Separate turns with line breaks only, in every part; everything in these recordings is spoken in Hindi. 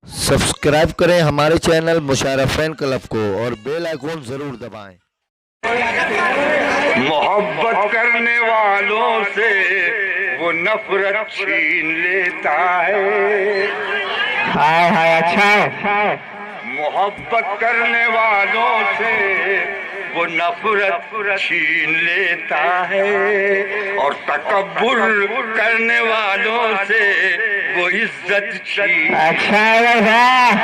सब्सक्राइब करें हमारे चैनल मुशायरा फैन क्लब को और बेल आइकॉन जरूर दबाएं।
मोहब्बत करने वालों से वो नफरत छीन लेता है।
हाय हाय, अच्छा है।
मोहब्बत करने वालों से वो नफरत छीन लेता है और तकब्बुर करने वालों से वो इज्जत छीन।
अच्छा है।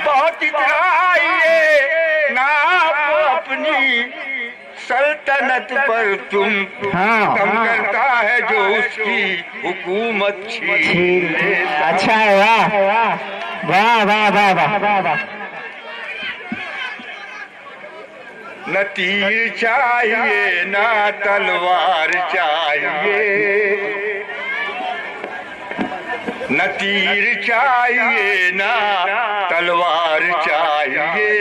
बहुत इतराइए ना अपनी सल्तनत पर तुम कम करता है जो उसकी हुकूमत छीन लेता।
अच्छा है, वाह वाह वाह वाह वाह वाह वाह।
न तीर चाहिए ना तलवार चाहिए, न तीर चाहिए ना तलवार चाहिए,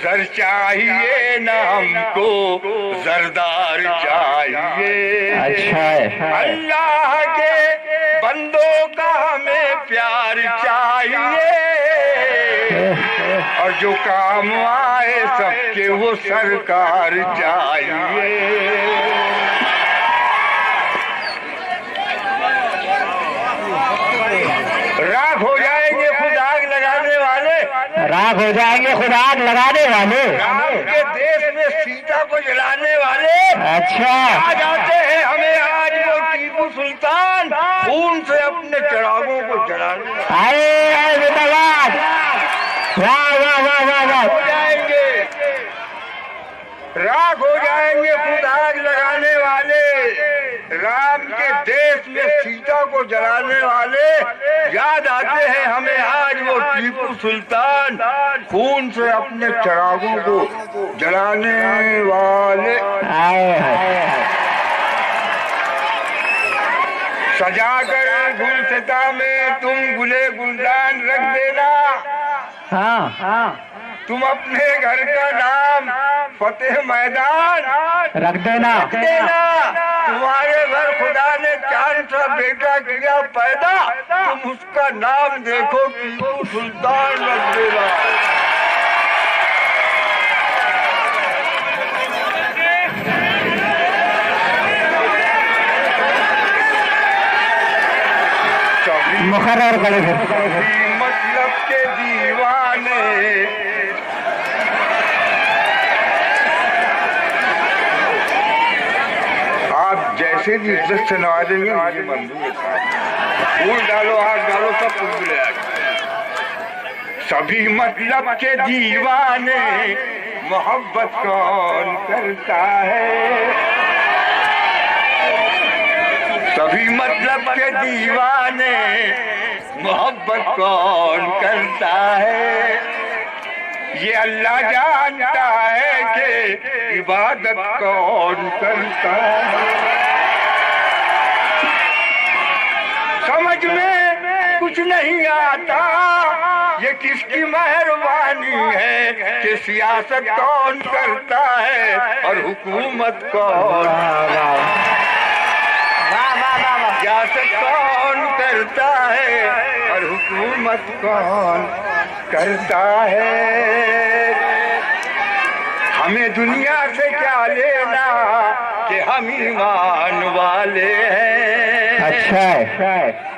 जर चाहिए न हमको जरदार चाहिए।
अच्छा है।
अल्लाह के बंदों का हमें प्यार चाहिए और जो काम आए सबके वो सरकार चाहिए। राख हो जाएंगे खुद आग लगाने वाले,
राख हो जाएंगे खुद आग लगाने वाले,
राम के देश में सीता को जलाने वाले।
अच्छा,
आ जाते हैं हमें आज वो टीपू सुल्तान खून से अपने चिरागों को जलाने।
अरे जिंदाबाद, वाह वाह वाह वाह वाह।
हो जाएंगे, राख हो जाएंगे खुद आग लगाने वाले, राम के देश में सीता को जलाने वाले। याद आते हैं हमें आज वो टीपू सुल्तान खून से अपने चिरागों को जलाने वाले। सजाकर गुलसिता में तुम गुले गुलदान रख देना।
हाँ,
तुम अपने घर का नाम फतेह मैदान
रख देना।
तुम्हारे घर खुदा ने चांद सा बेटा किया पैदा, तुम उसका नाम देखो टीपू सुल्तान रख देना।
मुकर्रर करे
मतलब के दीवाने आप जैसे भी इज्जत से नवाजेंगे आज मंजूर फूल डालो, आग डालो, सब फूल मिलेगा। सभी मतलब के दीवाने मोहब्बत कौन करता है, सभी मतलब के दीवाने मोहब्बत कौन करता है। ये अल्लाह जानता है कि इबादत कौन करता है। समझ में कुछ नहीं आता ये किसकी मेहरबानी है कि सियासत कौन करता है और हुकूमत कौन, सियासत कौन करता है और हुकूमत कौन करता है। हमें दुनिया से क्या लेना कि हम ईमान वाले हैं।
अच्छा है।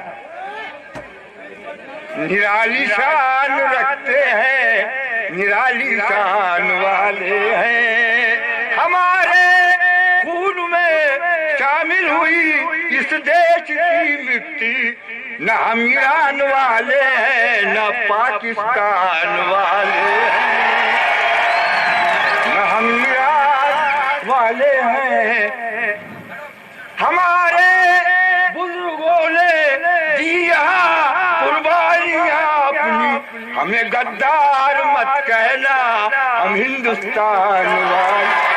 निराली शान रखते हैं, निराली शान वाले हैं। हमारे खून में शामिल हुई इस देश की मिट्टी, न हम ईरान वाले हैं न पाकिस्तान वाले हैं, न हम ईरान वाले हैं। हमारे बुजुर्गों ने दिया कुर्बानियां अपनी, हमें गद्दार मत कहना, हम हिंदुस्तान वाले।